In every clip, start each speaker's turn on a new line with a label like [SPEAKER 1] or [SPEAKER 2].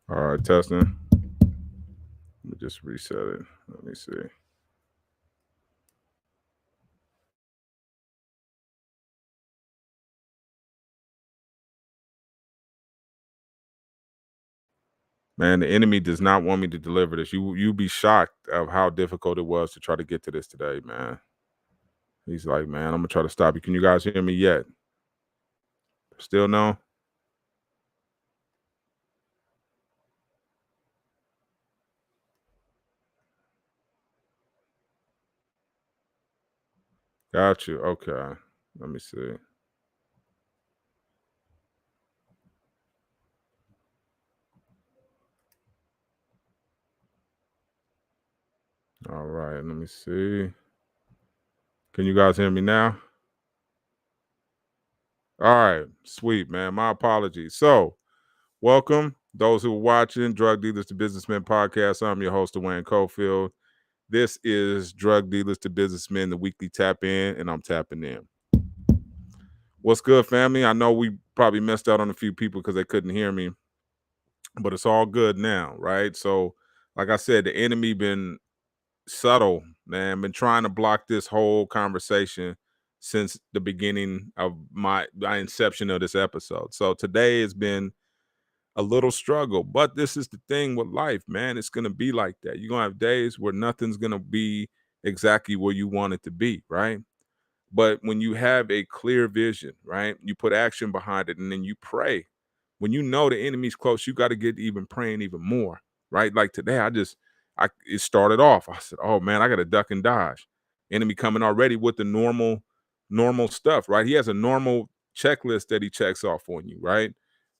[SPEAKER 1] All right, testing. Let me just reset it. Let me see. Man, the enemy does not want me to deliver this. You be shocked of how difficult it was to try to get to this today, man. He's like, man, I'm gonna try to stop you. Can you guys hear me yet? Still no? Got you. Okay. Let me see. All right, let me see. Can you guys hear me now? All right, sweet, man. My apologies. So, welcome those who are watching Drug Dealers to Businessmen podcast. I'm your host, Duane Cofield. This is Drug Dealers to Businessmen, the weekly tap in, and I'm tapping in. What's good, family? I know we probably missed out on a few people because they couldn't hear me, but it's all good now, right? So, like I said, the enemy been subtle, man. Been trying to block this whole conversation since the beginning of my inception of this episode. So today has been a little struggle, but this is the thing with life, man. It's gonna be like that. You're gonna have days where nothing's gonna be exactly where you want it to be, right? But when you have a clear vision, right, you put action behind it and then you pray. When you know the enemy's close, you got to get even praying even more, right? Like today, it started off. I said, oh man, I got to duck and dodge. Enemy coming already with the normal stuff, right? He has a normal checklist that he checks off on you, right?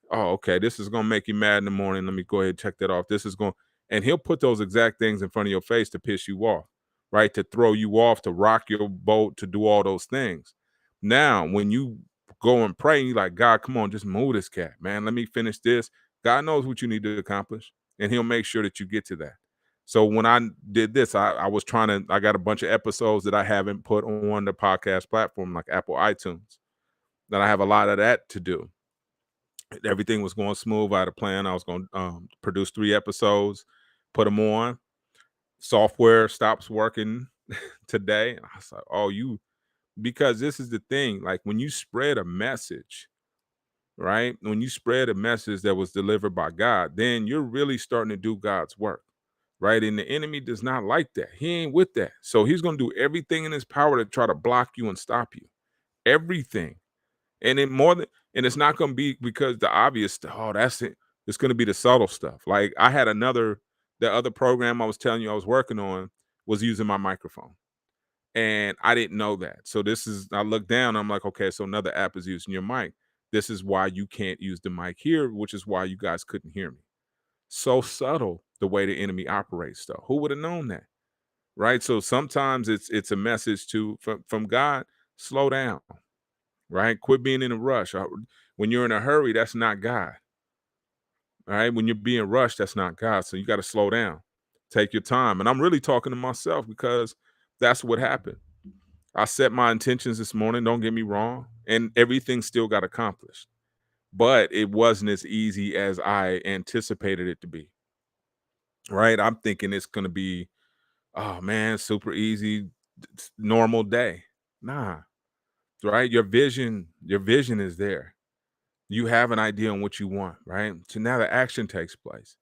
[SPEAKER 1] Oh, okay, this is gonna make you mad in the morning. Let me go ahead and check that off. This is going, and he'll put those exact things in front of your face to piss you off, right? To throw you off, to rock your boat, to do all those things. Now, when you go and pray, and you're like, God, come on, just move this cat, man. Let me finish this. God knows what you need to accomplish, and He'll make sure that you get to that. So when I did this, I was trying to. I got a bunch of episodes that I haven't put on the podcast platform, like Apple iTunes. That I have a lot of that to do. Everything was going smooth. I had a plan. I was going to produce 3 episodes, put them on. Software stops working today. I was like, oh, because this is the thing. Like when you spread a message, right? When you spread a message that was delivered by God, then you're really starting to do God's work, right? And the enemy does not like that. He ain't with that. So he's going to do everything in his power to try to block you and stop you. Everything. And it more than, and it's not going to be because the obvious stuff. Oh, that's it. It's going to be the subtle stuff. Like I had the other program I was telling you I was working on was using my microphone, and I didn't know that. So I look down. I'm like, okay, so another app is using your mic. This is why you can't use the mic here, which is why you guys couldn't hear me. So subtle the way the enemy operates, though. Who would have known that, right? So sometimes it's a message from God. Slow down, right? Quit being in a rush. When you're in a hurry, that's not God. All right. When you're being rushed, that's not God. So you got to slow down, take your time. And I'm really talking to myself because that's what happened. I set my intentions this morning, don't get me wrong, and everything still got accomplished. But it wasn't as easy as I anticipated it to be. Right. I'm thinking it's going to be, oh man, super easy, normal day. Nah. Right. Your vision is there. You have an idea on what you want, right? So now the action takes place.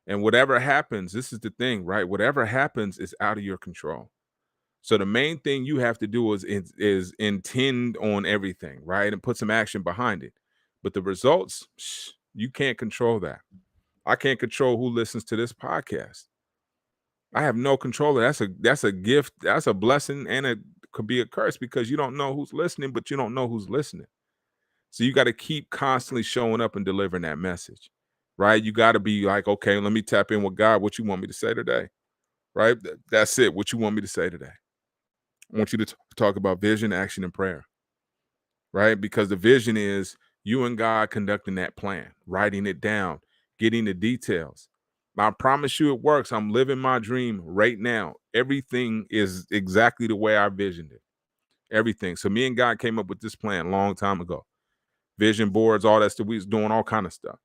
[SPEAKER 1] And whatever happens, this is the thing, right? Whatever happens is out of your control. So the main thing you have to do is intend on everything, right? And put some action behind it. But the results, you can't control that. I can't control who listens to this podcast. I have no control. That's a gift. That's a blessing, and it could be a curse because you don't know who's listening, but you don't know who's listening. So you got to keep constantly showing up and delivering that message, right? You got to be like, okay, let me tap in with God. What you want me to say today, right? That's it. What you want me to say today? I want you to talk about vision, action, and prayer, right? Because the vision is you and God conducting that plan, writing it down, getting the details. I promise you it works. I'm living my dream right now. Everything is exactly the way I visioned it. Everything. So me and God came up with this plan a long time ago. Vision boards, all that stuff. We was doing all kind of stuff.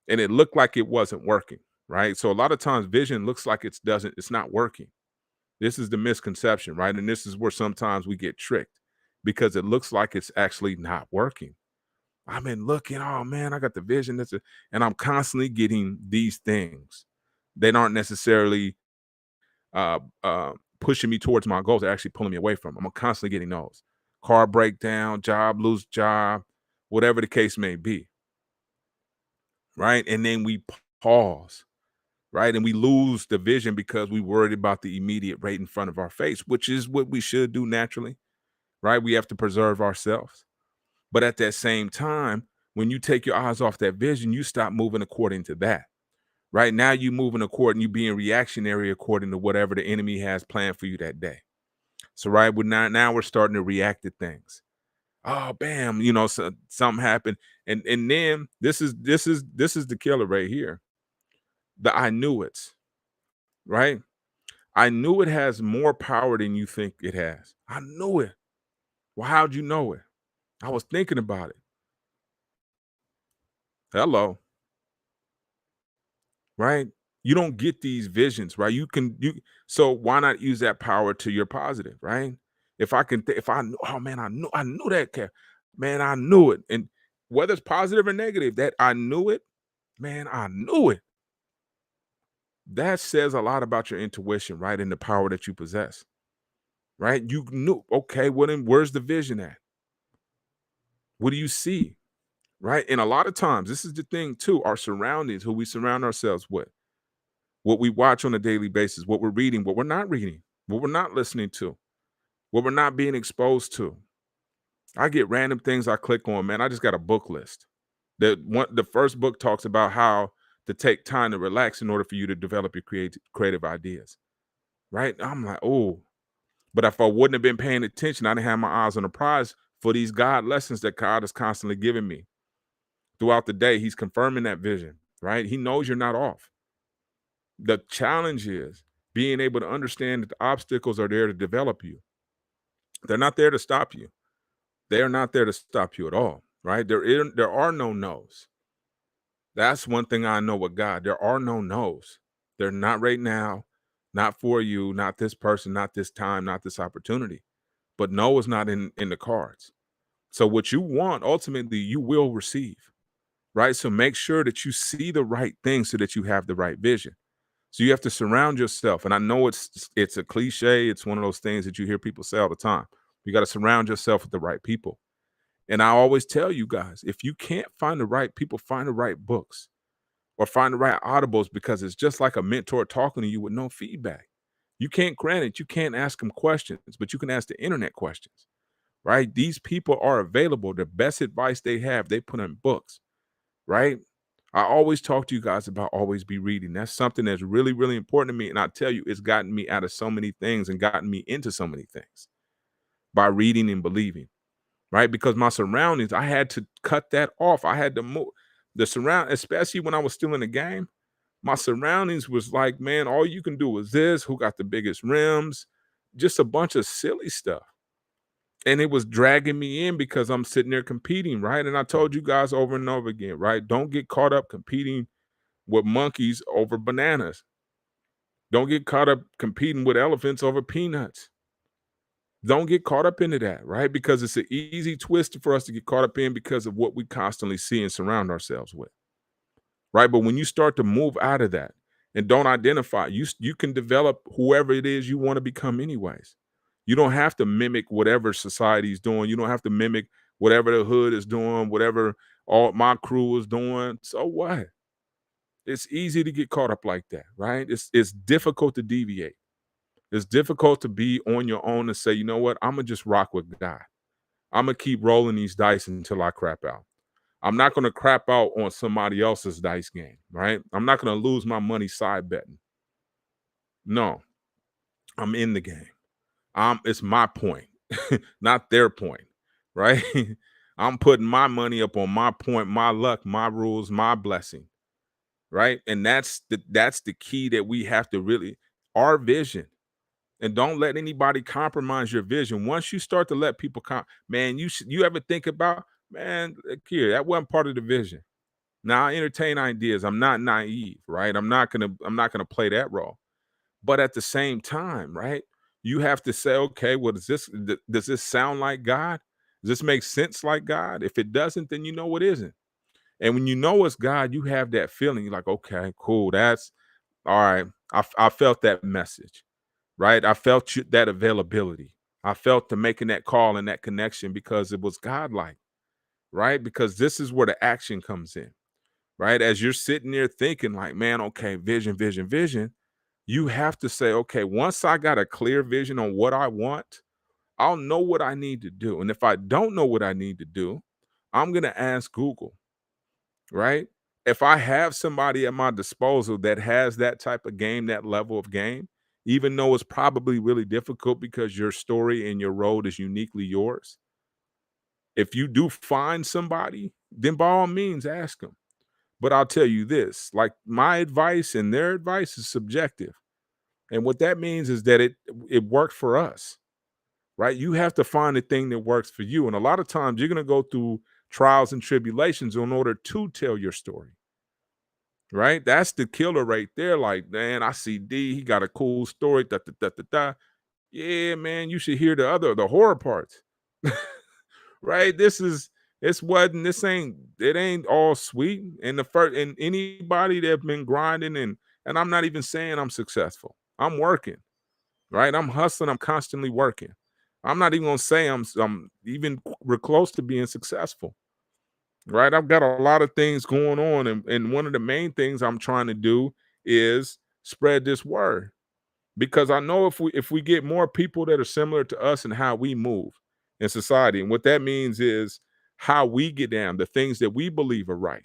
[SPEAKER 1] and it looked like it wasn't working, right? So a lot of times vision looks like it's not working. This is the misconception, right? And this is where sometimes we get tricked because it looks like it's actually not working. I've been looking, oh man, I got the vision. And I'm constantly getting these things that aren't necessarily uh, uh, pushing me towards my goals. They're actually pulling me away from them. I'm constantly getting those. Car breakdown, job, lose job, whatever the case may be, right? And then we pause, right? And we lose the vision because we worried about the immediate right in front of our face, which is what we should do naturally, right? We have to preserve ourselves. But at that same time, when you take your eyes off that vision, you stop moving according to that. Right now, you moving according, you being reactionary according to whatever the enemy has planned for you that day. So, right, now we're starting to react to things. Oh, bam, so, something happened, and then this is the killer right here. The I knew it, right? I knew it has more power than you think it has. I knew it. Well, how'd you know it? I was thinking about it. Hello, right? You don't get these visions, right? So why not use that power to your positive, right? If I can, if I knew, oh man, I knew that man, I knew it, and whether it's positive or negative, that I knew it, man, I knew it. That says a lot about your intuition, right, and the power that you possess, right? You knew, okay, well then, where's the vision at? What do you see, right? And a lot of times, this is the thing too: our surroundings, who we surround ourselves with, what we watch on a daily basis, what we're reading, what we're not reading, what we're not listening to, what we're not being exposed to. I get random things I click on, man. I just got a book list. The first book talks about how to take time to relax in order for you to develop your creative ideas. Right? I'm like, oh, but if I wouldn't have been paying attention, I didn't have my eyes on the prize for these God lessons that God is constantly giving me throughout the day. He's confirming that vision, right? He knows you're not off. The challenge is being able to understand that the obstacles are there to develop you. They're not there to stop you. They are not there to stop you at all, right? There are no no's. That's one thing I know with God. There are no no's. They're not right now, not for you, not this person, not this time, not this opportunity. But no is not in the cards. So what you want, ultimately, you will receive, right? So make sure that you see the right thing so that you have the right vision. So you have to surround yourself. And I know it's a cliche. It's one of those things that you hear people say all the time. You got to surround yourself with the right people. And I always tell you guys, if you can't find the right people, find the right books or find the right audibles, because it's just like a mentor talking to you with no feedback. You can't grant it. You can't ask them questions, but you can ask the internet questions, right? These people are available. The best advice they have, they put in books, right? I always talk to you guys about always be reading. That's something that's really, really important to me. And I tell you, it's gotten me out of so many things and gotten me into so many things by reading and believing, right? Because my surroundings, I had to cut that off. I had to move especially when I was still in the game. My surroundings was like, man, all you can do is this, who got the biggest rims, just a bunch of silly stuff. And it was dragging me in because I'm sitting there competing, right? And I told you guys over and over again, right? Don't get caught up competing with monkeys over bananas. Don't get caught up competing with elephants over peanuts. Don't get caught up into that, right? Because it's an easy twist for us to get caught up in because of what we constantly see and surround ourselves with, right? But when you start to move out of that and don't identify, you can develop whoever it is you want to become anyways. You don't have to mimic whatever society's doing. You don't have to mimic whatever the hood is doing, whatever all my crew is doing. So what? It's easy to get caught up like that, right? It's difficult to deviate. It's difficult to be on your own and say, you know what? I'm gonna just rock with God. I'm gonna keep rolling these dice until I crap out. I'm not gonna crap out on somebody else's dice game, right? I'm not gonna lose my money side betting. No, I'm in the game. It's my point, not their point, right? I'm putting my money up on my point, my luck, my rules, my blessing, right? And that's the key that we have to really our vision. And don't let anybody compromise your vision. Once you start to let people man, you ever think about, man, look here, that wasn't part of the vision. Now I entertain ideas. I'm not naive, right? I'm not gonna play that role. But at the same time, right? You have to say, okay, well, does this sound like God? Does this make sense like God? If it doesn't, then you know it isn't. And when you know it's God, you have that feeling. You're like, okay, cool. That's all right. I felt that message, right? I felt that availability. I felt the making that call and that connection because it was God-like, right? Because this is where the action comes in, right? As you're sitting there thinking, like, man, okay, vision, vision, vision. You have to say, okay, once I got a clear vision on what I want, I'll know what I need to do. And if I don't know what I need to do, I'm going to ask Google, right? If I have somebody at my disposal that has that type of game, that level of game, even though it's probably really difficult because your story and your road is uniquely yours, if you do find somebody, then by all means ask them. But I'll tell you this, like my advice and their advice is subjective. And what that means is that it worked for us, right? You have to find the thing that works for you. And a lot of times you're going to go through trials and tribulations in order to tell your story, right? That's the killer right there. Like, man, I see D, he got a cool story. Da, da, da, da, da. Yeah, man, you should hear the horror parts, right? This ain't, it ain't all sweet. And the first, and anybody that been grinding and I'm not even saying I'm successful. I'm working. Right? I'm hustling. I'm constantly working. I'm not even gonna say I'm even close to being successful. Right? I've got a lot of things going on, and one of the main things I'm trying to do is spread this word because I know if we get more people that are similar to us and how we move in society, and what that means is how we get down, the things that we believe are right,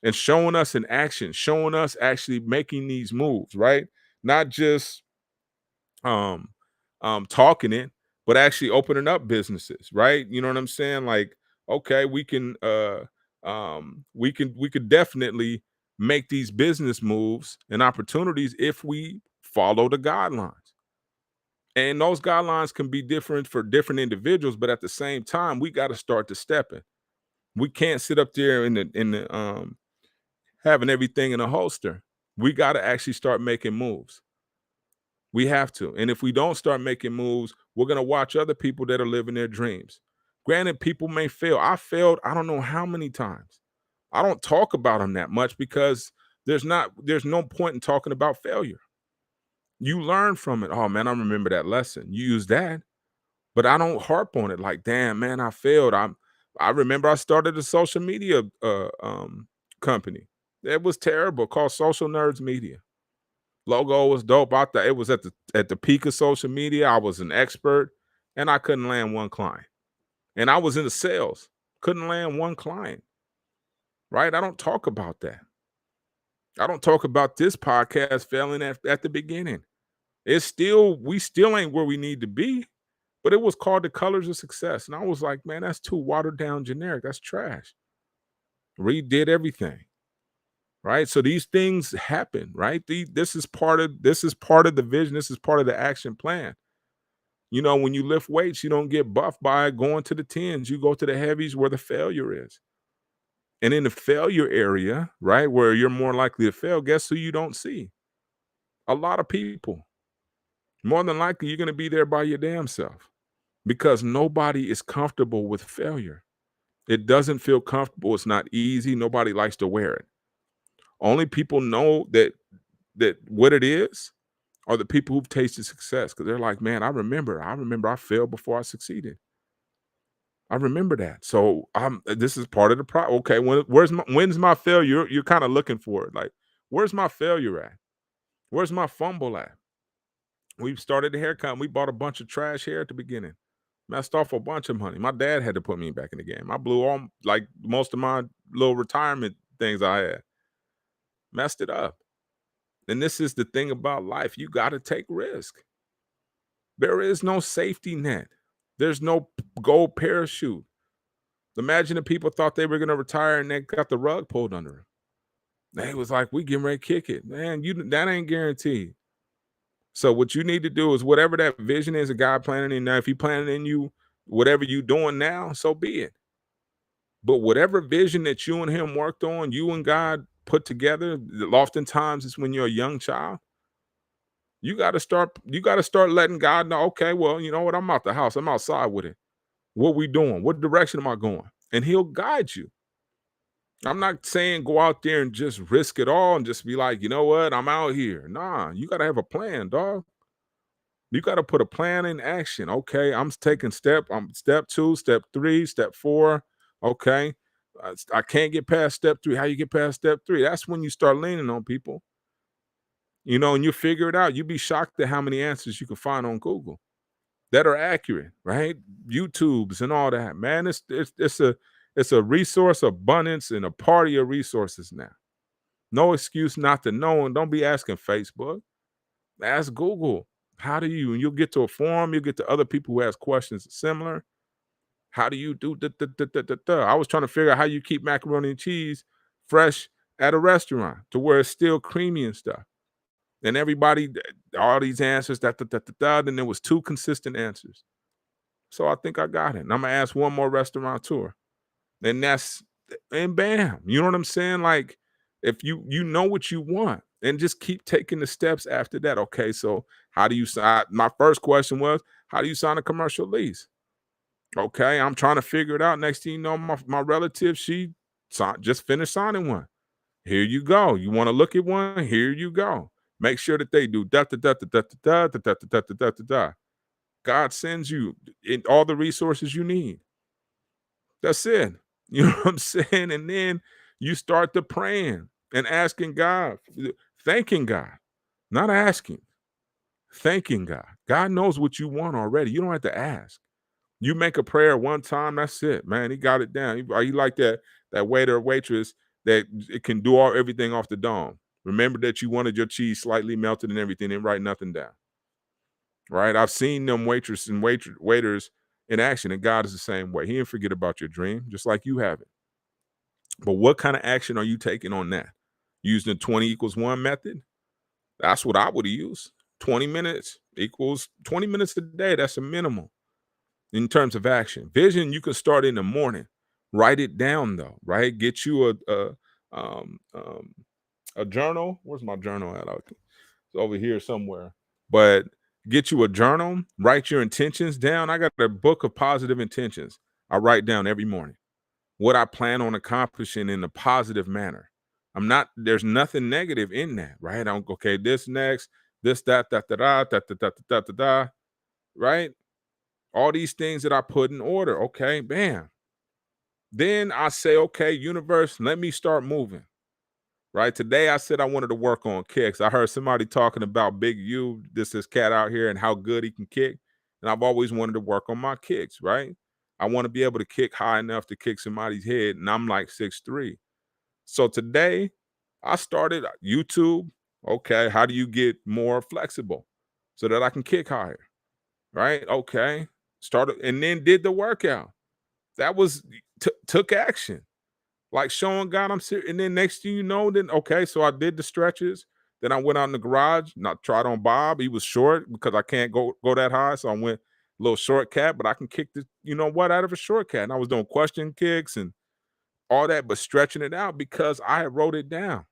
[SPEAKER 1] and showing us in action, showing us actually making these moves, right? Not just um talking it, but actually opening up businesses, right? You know what I'm saying? Like, okay, we could definitely make these business moves and opportunities if we follow the guidelines. And those guidelines can be different for different individuals, but at the same time, we got to start to step it. We can't sit up there in the having everything in a holster. We got to actually start making moves. We have to. And if we don't start making moves, we're going to watch other people that are living their dreams. Granted, people may fail. I failed, I don't know how many times. I don't talk about them that much because there's no point in talking about failure. You learn from it. Oh man, I remember that lesson. You use that, but I don't harp on it like, damn, man, I failed. I remember I started a social media company. It was terrible, called Social Nerds Media. Logo was dope. I thought it was at the peak of social media. I was an expert, and I couldn't land one client. And I was in the sales, couldn't land one client. Right? I don't talk about that. I don't talk about this podcast failing at the beginning. We still ain't where we need to be, but it was called the Colors of Success. And I was like, man, that's too watered down generic. That's trash. Redid everything. Right. So these things happen, right? This is part of the vision. This is part of the action plan. You know, when you lift weights, you don't get buffed by going to the tens. You go to the heavies where the failure is. And in the failure area, right, where you're more likely to fail, guess who you don't see? A lot of people. More than likely, you're going to be there by your damn self because nobody is comfortable with failure. It doesn't feel comfortable. It's not easy. Nobody likes to wear it. Only people know that what it is are the people who've tasted success because they're like, man, I remember I failed before I succeeded. I remember that. So this is part of the problem. Okay, when's my failure? You're kind of looking for it. Like, where's my failure at? Where's my fumble at? We started the haircut. We bought a bunch of trash hair at the beginning. Messed off a bunch of money. My dad had to put me back in the game. I blew all like most of my little retirement things I had. Messed it up. And this is the thing about life. You got to take risk. There is no safety net. There's no gold parachute. Imagine if people thought they were going to retire and they got the rug pulled under them. They was like, we getting ready to kick it. Man, that ain't guaranteed. So what you need to do is whatever that vision is, a God planning in now, if he planning in you, whatever you doing now, so be it. But whatever vision that you and him worked on, you and God put together, oftentimes it's when you're a young child. You got to start letting God know, okay, well, you know what? I'm out the house. I'm outside with it. What we doing? What direction am I going? And he'll guide you. I'm not saying go out there and just risk it all and just be like, you know what? I'm out here. Nah, you got to have a plan, dog. You got to put a plan in action. Okay, I'm step 2, step 3, step 4. Okay. I can't get past step 3. How you get past step 3? That's when you start leaning on people, and you figure it out. You'd be shocked at how many answers you can find on Google that are accurate, right? YouTubes and all that. Man, it's a resource abundance and a party of resources now. No excuse not to know, and don't be asking Facebook. Ask Google. How do you? And you'll get to a forum. You'll get to other people who ask questions similar. How do you do? I was trying to figure out how you keep macaroni and cheese fresh at a restaurant to where it's still creamy and stuff. And everybody, all these answers, then there was 2 consistent answers. So I think I got it. And I'm gonna ask one more restaurateur. And bam. You know what I'm saying? Like, if you know what you want and just keep taking the steps after that. Okay, so how do you sign? My first question was, how do you sign a commercial lease? Okay, I'm trying to figure it out. Next thing you know, my relative, she just finished signing one. Here you go. You want to look at one? Here you go. Make sure that they do da da da da da da da da da da da da da. God sends you all the resources you need. That's it. You know what I'm saying? And then you start to praying and asking God, thanking God, not asking, thanking God. God knows what you want already. You don't have to ask. You make a prayer one time, that's it, man. He got it down. He like that waiter or waitress that it can do everything off the dome. Remember that you wanted your cheese slightly melted and everything, and write nothing down. Right? I've seen them waiters in action, and God is the same way. He didn't forget about your dream, just like you have it. But what kind of action are you taking on that? Using the 20 equals 1 method? That's what I would use. 20 minutes equals 20 minutes a day. That's a minimum in terms of action. Vision, you can start in the morning. Write it down though, right? Get you um, um, a journal. Where's my journal at? It's over here somewhere. But get you a journal, write your intentions down. I got a book of positive intentions. I write down every morning what I plan on accomplishing in a positive manner. There's nothing negative in that, right? Okay, this next, this, that, right? All these things that I put in order. Okay, bam. Then I say, okay, universe, let me start moving. Right. Today I said I wanted to work on kicks. I heard somebody talking about Big U, this cat out here, and how good he can kick. And I've always wanted to work on my kicks, right? I want to be able to kick high enough to kick somebody's head, and I'm like 6'3". So today I started YouTube. Okay, how do you get more flexible so that I can kick higher? Right? Okay. Started and then did the workout. That was took action. Like showing God I'm serious. And then next thing you know, then okay, so I did the stretches. Then I went out in the garage, not tried on Bob. He was short because I can't go that high. So I went a little short cat, but I can kick the, out of a short cat. And I was doing question kicks and all that, but stretching it out because I wrote it down.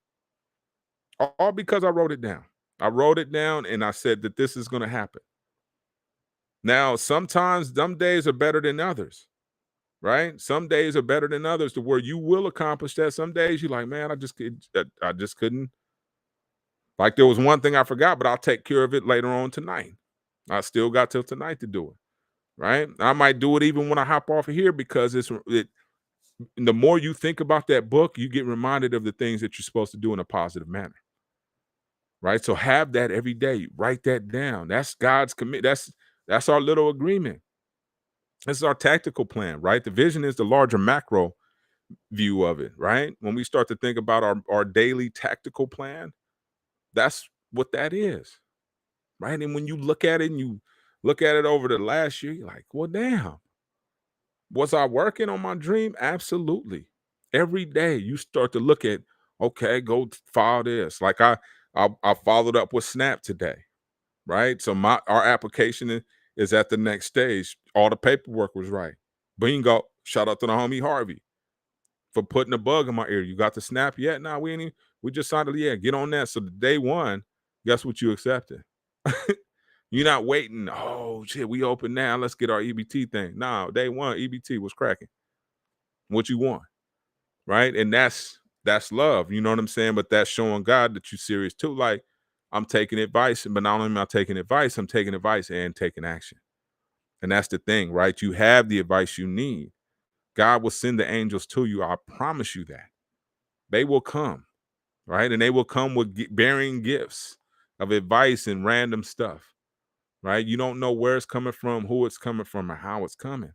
[SPEAKER 1] All because I wrote it down. I wrote it down and I said that this is gonna happen. Now, sometimes some days are better than others. Right? Some days are better than others to where you will accomplish that. Some days you're like, man, I just couldn't. Like there was one thing I forgot, but I'll take care of it later on tonight. I still got till tonight to do it. Right? I might do it even when I hop off of here because the more you think about that book, you get reminded of the things that you're supposed to do in a positive manner. Right? So have that every day. Write that down. That's God's commit. That's our little agreement. This is our tactical plan, right? The vision is the larger macro view of it, right? When we start to think about our daily tactical plan, that's what that is, right? And when you look at it and you look at it over the last year, you're like, well, damn, was I working on my dream? Absolutely. Every day you start to look at, okay, go file this. Like I followed up with Snap today, right? So our application is at the next stage. All the paperwork was right. Bingo. Shout out to the homie Harvey. for putting a bug in my ear. You got the snap yet? Nah, we just signed it. Yeah, get on that. So the day one, guess what you accepted? You're not waiting. Oh shit, we open now. Let's get our EBT thing. No, day one, EBT was cracking. What you want, right? And that's love. You know what I'm saying? But that's showing God that you're serious too. Like, I'm taking advice, but not only am I taking advice, I'm taking advice and taking action. And that's the thing, right? You have the advice you need. God will send the angels to you. I promise you that. They will come, right? And they will come with bearing gifts of advice and random stuff, right? You don't know where it's coming from, who it's coming from, or how it's coming,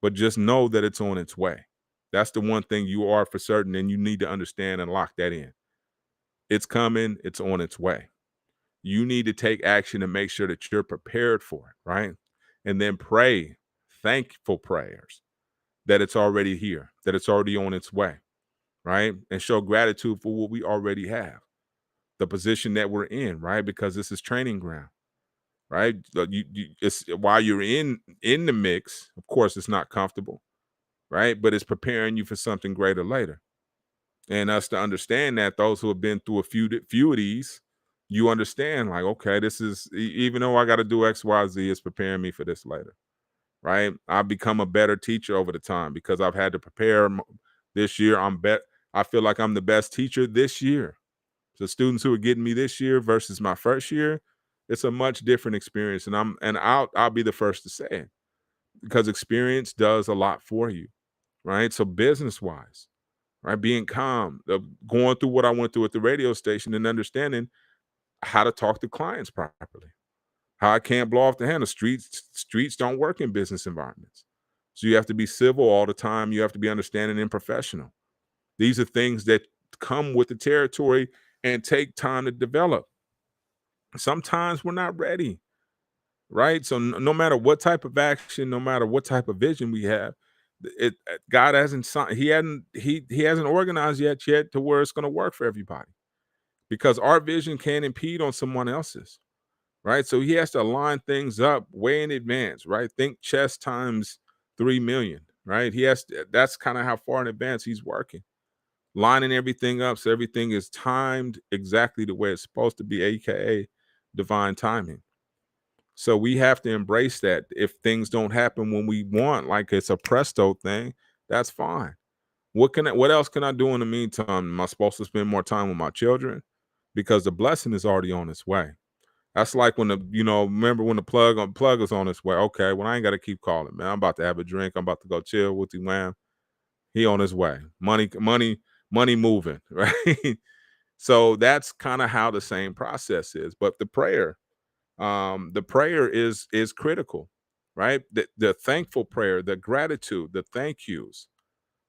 [SPEAKER 1] but just know that it's on its way. That's the one thing you are for certain, and you need to understand and lock that in. It's coming, it's on its way. You need to take action and make sure that you're prepared for it, right? And then pray thankful prayers that it's already here, that it's already on its way, right? And show gratitude for what we already have, the position that we're in, right? Because this is training ground, right? It's while you're in the mix. Of course, it's not comfortable, right? But it's preparing you for something greater later. And us to understand that, those who have been through a few of these, you understand, like, okay, this is, even though I got to do X, Y, Z, it's preparing me for this later, right? I've become a better teacher over the time because I've had to prepare this year. I feel like I'm the best teacher this year. So students who are getting me this year versus my first year, it's a much different experience. And I'll be the first to say it, because experience does a lot for you, right? So business wise, right, being calm, going through what I went through at the radio station and understanding how to talk to clients properly, how I can't blow off the handle. Streets don't work in business environments. So you have to be civil all the time. You have to be understanding and professional. These are things that come with the territory and take time to develop. Sometimes we're not ready, right? So no matter what type of action, no matter what type of vision we have, God hasn't signed, he hasn't organized yet to where it's going to work for everybody, because our vision can't impede on someone else's. Right. So he has to line things up way in advance, right? Think chess times 3 million, right? That's kind of how far in advance he's working, lining everything up so everything is timed exactly the way it's supposed to be, aka divine timing. So we have to embrace that. If things don't happen when we want, like it's a presto thing, that's fine. What else can I do in the meantime? Am I supposed to spend more time with my children? Because the blessing is already on its way. That's like when remember when the plug is on its way. Okay, well, I ain't got to keep calling, man. I'm about to have a drink. I'm about to go chill with Duane. He on his way. Money moving, right? So that's kind of how the same process is. But the prayer is critical, right? The thankful prayer, the gratitude, the thank yous,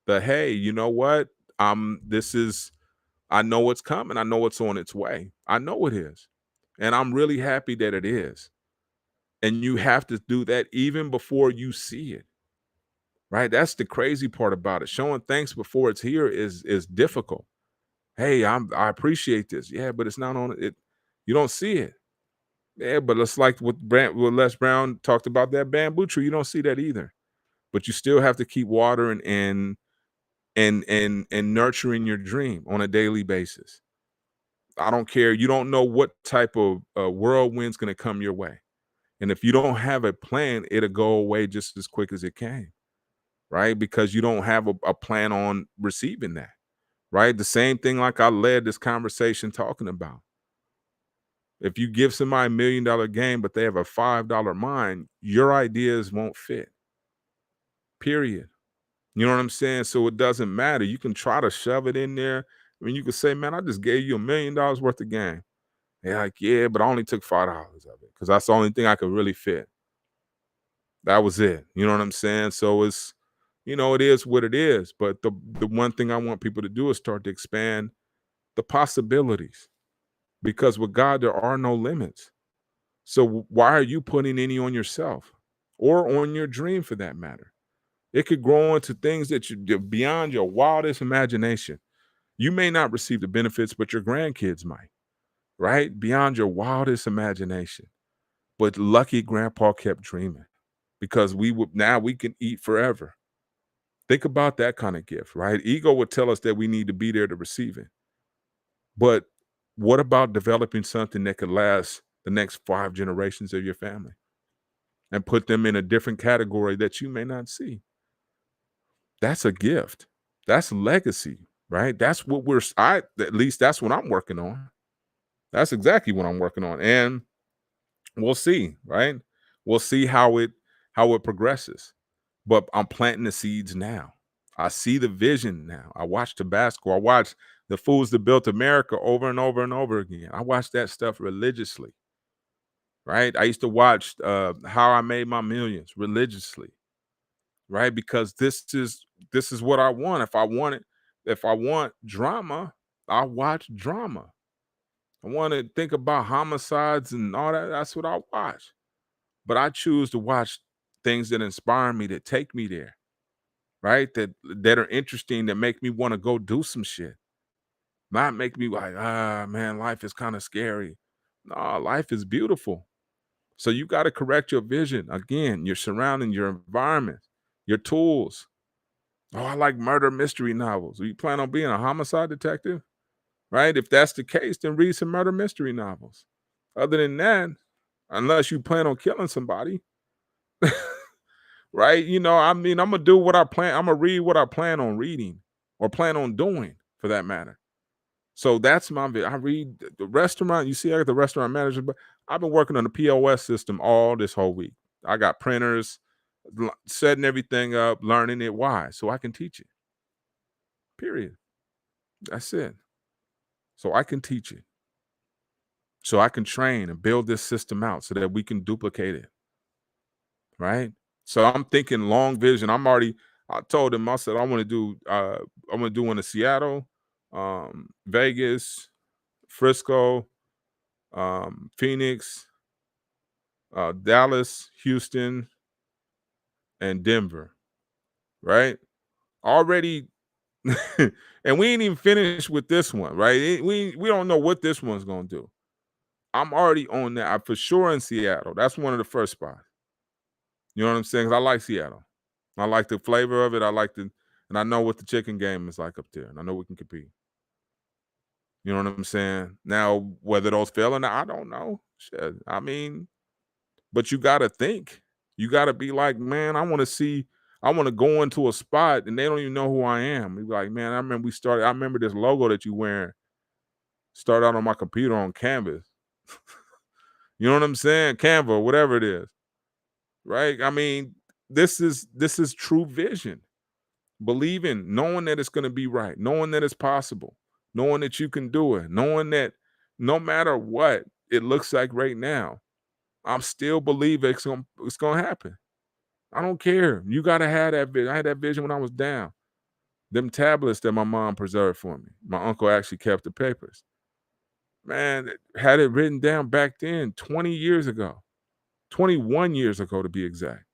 [SPEAKER 1] the hey, you know what? I know it's coming. I know it's on its way. I know it is. And I'm really happy that it is. And you have to do that even before you see it, right? That's the crazy part about it. Showing thanks before it's here is difficult. Hey, I appreciate this. Yeah, but it's not on it. You don't see it. Yeah, but it's like what Les Brown talked about, that bamboo tree. You don't see that either. But you still have to keep watering and nurturing your dream on a daily basis. I don't care. You don't know what type of whirlwind's going to come your way. And if you don't have a plan, it'll go away just as quick as it came, right? Because you don't have a plan on receiving that, right? The same thing like I led this conversation talking about. If you give somebody $1 million game, but they have a $5 mind, your ideas won't fit, period. You know what I'm saying? So it doesn't matter. You can try to shove it in there. I mean, you could say, man, I just gave you $1 million worth of game. They're like, yeah, but I only took $5 of it because that's the only thing I could really fit. That was it. You know what I'm saying? So it's, it is what it is. But the one thing I want people to do is start to expand the possibilities, because with God, there are no limits. So why are you putting any on yourself or on your dream for that matter? It could grow into things that you're beyond your wildest imagination. You may not receive the benefits, but your grandkids might, right? Beyond your wildest imagination. But lucky grandpa kept dreaming, because now we can eat forever. Think about that kind of gift, right? Ego would tell us that we need to be there to receive it. But what about developing something that could last the next 5 generations of your family and put them in a different category that you may not see? That's a gift. That's legacy, right? That's what at least that's what I'm working on. That's exactly what I'm working on. And we'll see, right? We'll see how it progresses. But I'm planting the seeds now. I see the vision now. I watch Tabasco. I watch The Foods That Built America over and over and over again. I watch that stuff religiously, right? I used to watch How I Made My Millions religiously, right? Because this is what I want. If I want drama, I watch drama. I want to think about homicides and all that. That's what I watch. But I choose to watch things that inspire me, that take me there, right? That are interesting, that make me want to go do some shit. Not make me like, man, life is kind of scary. No, life is beautiful. So you got to correct your vision. Again, your surrounding, your environment, your tools. Oh, I like murder mystery novels. You plan on being a homicide detective? Right? If that's the case, then read some murder mystery novels. Other than that, unless you plan on killing somebody, right? I mean, I'm gonna do what I plan. I'm gonna read what I plan on reading or plan on doing, for that matter. So that's my I read the restaurant. You see, I got the restaurant manager, but I've been working on the POS system all this whole week. I got printers, setting everything up, learning it. Why? So I can teach it. Period. That's it. So I can teach it. So I can train and build this system out so that we can duplicate it. Right. So I'm thinking long vision. I told him, I said, I want to do one in Seattle, Vegas, Frisco, Phoenix, Dallas, Houston, and Denver. Right. Already. And we ain't even finished with this one. Right. We don't know what this one's going to do. I'm already on that. For sure in Seattle. That's one of the first spots. You know what I'm saying? 'Cause I like Seattle. I like the flavor of it. And I know what the chicken game is like up there. And I know we can compete. You know what I'm saying? Now, whether those fail or not, I don't know. Shit. I mean, but you got to think. You got to be like, man, I want to go into a spot and they don't even know who I am. Be like, man, I remember this logo that you wearing started out on my computer on Canvas. You know what I'm saying? Canva, whatever it is. Right? I mean, this is true vision. Believing, knowing that it's going to be right, knowing that it's possible, knowing that you can do it, knowing that no matter what it looks like right now, I'm still believe it's gonna happen. I don't care. You gotta have that vision. I had that vision when I was down. Them tablets that my mom preserved for me. My uncle actually kept the papers. Man, had it written down back then, 20 years ago, 21 years ago to be exact.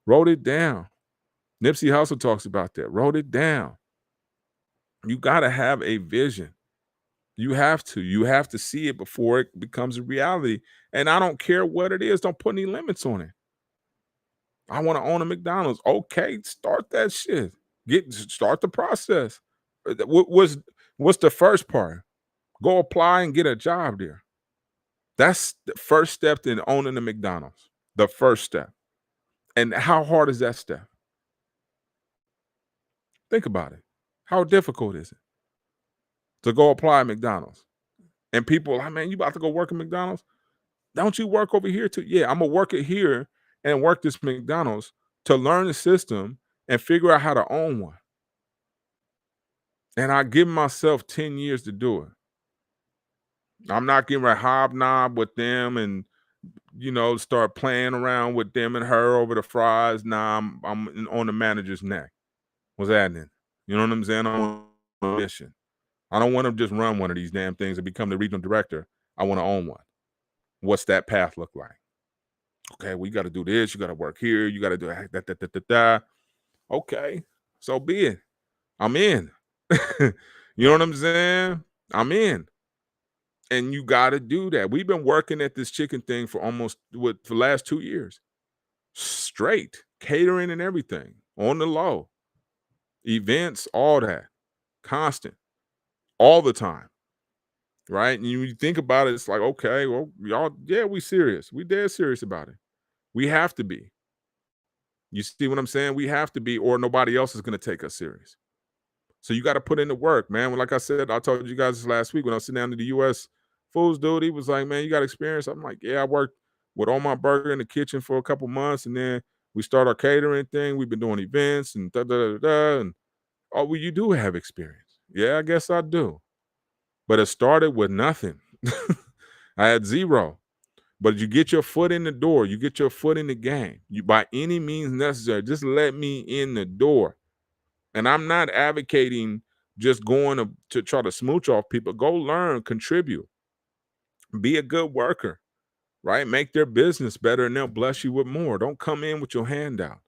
[SPEAKER 1] Wrote it down. Nipsey Hussle talks about that. Wrote it down. You got to have a vision. You have to. You have to see it before it becomes a reality. And I don't care what it is. Don't put any limits on it. I want to own a McDonald's. Okay, start that shit. Start the process. What's the first part? Go apply and get a job there. That's the first step in owning a McDonald's. The first step. And how hard is that step? Think about it. How difficult is it to go apply at McDonald's? And people, man, you about to go work at McDonald's? Don't you work over here too? Yeah, I'm gonna work it here and work this McDonald's to learn the system and figure out how to own one. And I give myself 10 years to do it. I'm not getting a hobnob with them and start playing around with them and her over the fries. Nah, I'm on the manager's neck. What's happening? You know what I'm saying? I'm on a mission. I don't want to just run one of these damn things and become the regional director. I want to own one. What's that path look like? Okay, we got to do this. You got to work here. You got to do that. Okay, so be it. I'm in. You know what I'm saying? I'm in. And you got to do that. We've been working at this chicken thing for for the last 2 years. Straight. Catering and everything. On the low. events, all that, constant, all the time, right? And you think about it, it's like, okay, well, y'all, yeah, we serious. We dead serious about it. We have to be. You see what I'm saying? We have to be, or nobody else is going to take us serious. So you got to put in the work, man. Like I said, I told you guys this last week when I was sitting down to the U.S. Foods dude. He was like, "Man, you got experience." I'm like, "Yeah, I worked with On My Burger in the kitchen for a couple months, and then we start our catering thing. We've been doing events and da da da da." And oh, well, you do have experience. Yeah, I guess I do. But it started with nothing. I had zero. But you get your foot in the door. You get your foot in the game. You by any means necessary. Just let me in the door. And I'm not advocating just going to try to smooch off people. Go learn, contribute, be a good worker, right? Make their business better and they'll bless you with more. Don't come in with your hand out.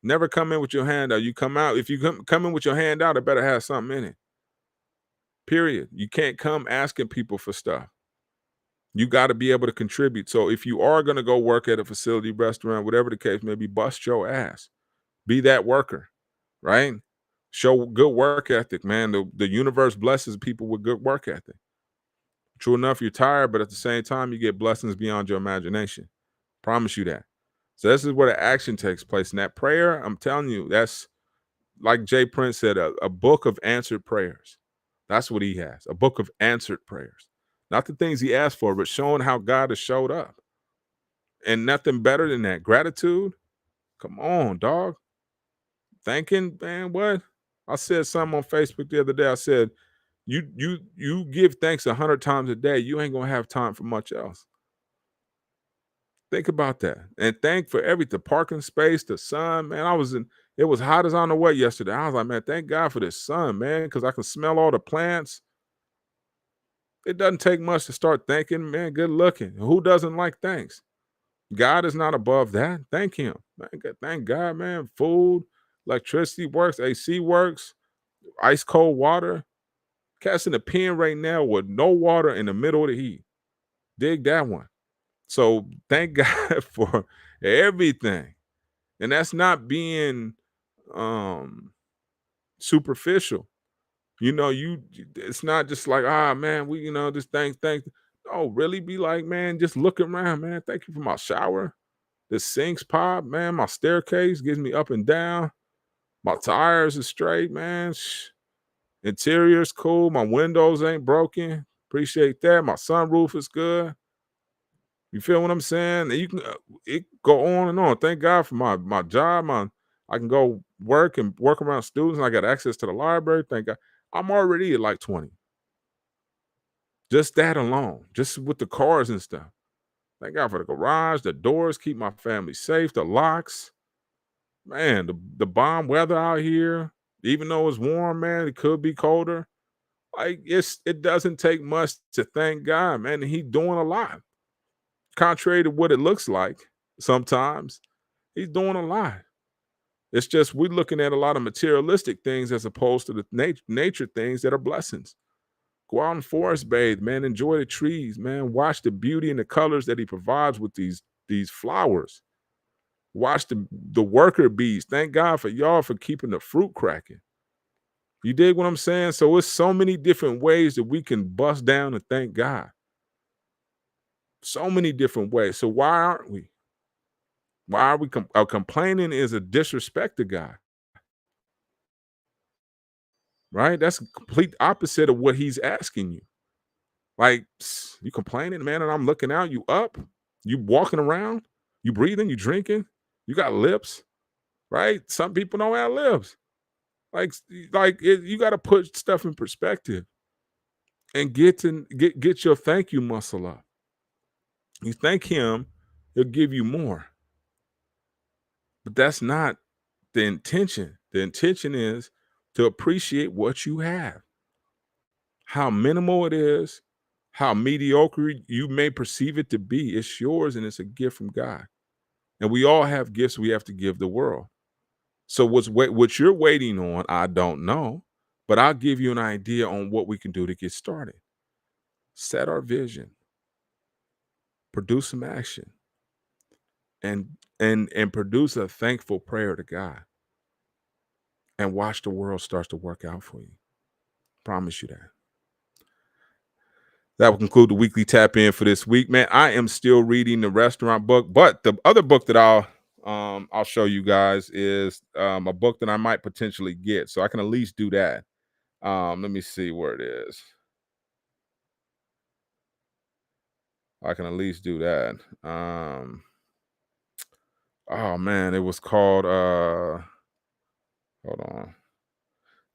[SPEAKER 1] Never come in with your hand out. You come out, if you come in with your hand out, it better have something in it. Period. You can't come asking people for stuff. You got to be able to contribute. So if you are going to go work at a facility, restaurant, whatever the case may be, bust your ass. Be that worker, right? Show good work ethic, man. The universe blesses people with good work ethic. True enough, you're tired, but at the same time, you get blessings beyond your imagination. Promise you that. So this is where the action takes place. And that prayer, I'm telling you, that's like Jay Prince said, a book of answered prayers. That's what he has, a book of answered prayers. Not the things he asked for, but showing how God has showed up. And nothing better than that. Gratitude. Come on, dog. Thanking, man, what? I said something on Facebook the other day. I said, you give thanks 100 times a day, you ain't gonna have time for much else. Think about that. And thank for everything. Parking space, the sun, man. It was hot as I don't know what yesterday. I was like, man, thank God for this sun, man, because I can smell all the plants. It doesn't take much to start thanking, man. Good looking. Who doesn't like thanks? God is not above that. Thank him. Thank God, man. Food, electricity works, AC works, ice cold water. Cat's in a pen right now with no water in the middle of the heat. Dig that one. So thank God for everything. And that's not being um superficial. You know, it's not just like, man, we, this thing. No, really be like, man, just look around, man. Thank you for my shower. The sinks pop, man. My staircase gives me up and down. My tires are straight, man. Interior's cool. My windows ain't broken. Appreciate that. My sunroof is good. You feel what I'm saying? And you can it go on and on. Thank God for my job. I can go work and work around students. I got access to the library. Thank God. I'm already at like 20. Just that alone. Just with the cars and stuff. Thank God for the garage, the doors, keep my family safe, the locks. Man, the bomb weather out here, even though it's warm, man, it could be colder. Like it doesn't take much to thank God, man. And He's doing a lot. Contrary to what it looks like sometimes, he's doing a lot. It's just we're looking at a lot of materialistic things as opposed to the nature things that are blessings. Go out and forest bathe, man. Enjoy the trees, man. Watch the beauty and the colors that he provides with these flowers. Watch the worker bees. Thank God for y'all for keeping the fruit cracking. You dig what I'm saying? So it's so many different ways that we can bust down and thank God. So many different ways. So why aren't we? Why are we complaining is a disrespect to God, right? That's a complete opposite of what he's asking you. Like, you complaining, man, and I'm looking out, you up, you walking around, you breathing, you drinking, you got lips, right? Some people don't have lips. You got to put stuff in perspective and get your thank you muscle up. You thank him, he'll give you more. But that's not the intention. The intention is to appreciate what you have. How minimal it is, how mediocre you may perceive it to be, it's yours and it's a gift from God. And we all have gifts we have to give the world. So what you're waiting on, I don't know, but I'll give you an idea on what we can do to get started. Set our vision, produce some action, and produce a thankful prayer to God. and watch the world starts to work out for you. Promise you that. That will conclude the weekly tap in for this week, man. I am still reading the restaurant book, but the other book that I'll show you guys is a book that I might potentially get, so I can at least do that. Let me see where it is. I can at least do that. Oh man, it was called hold on.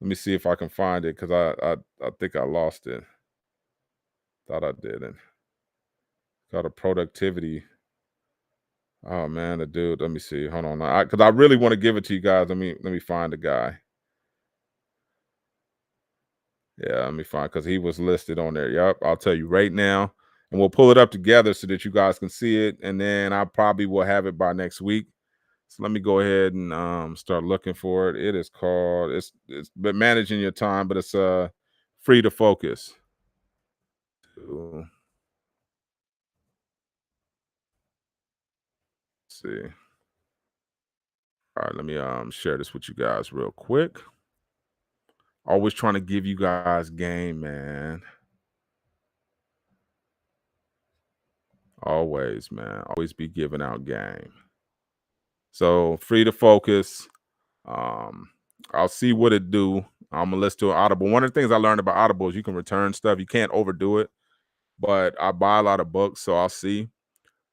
[SPEAKER 1] Let me see if I can find it because I think I lost it. Thought I didn't. Got a productivity. Oh man, the dude. Let me see. Hold on, because I really want to give it to you guys. Let me find the guy. Yeah, let me find because he was listed on there. Yep, I'll tell you right now, and we'll pull it up together so that you guys can see it, and then I probably will have it by next week. So let me go ahead and start looking for it. It is called it's but managing your time, but it's free to focus. Let's see. All right, let me share this with you guys real quick. Always trying to give you guys game, man. Always, man. Always be giving out game. So free to focus. Um, I'll see what it do. I'm gonna listen to an Audible. One of the things I learned about Audible is you can return stuff. You can't overdo it, but I buy a lot of books, so I'll see.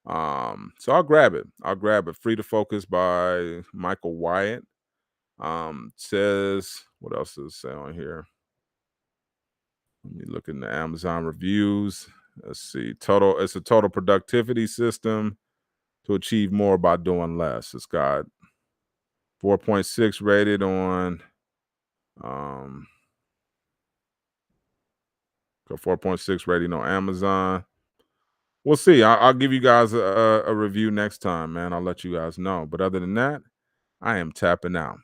[SPEAKER 1] So I'll grab it. I'll grab it. Free to Focus by Michael Wyatt. Says what else does it say on here? Let me look in the Amazon reviews. Let's see. It's a total productivity system to achieve more by doing less. It's got 4.6 rated on um got 4.6 rating on Amazon. We'll see. I'll give you guys a review next time, man. I'll let you guys know. But other than that, I am tapping out.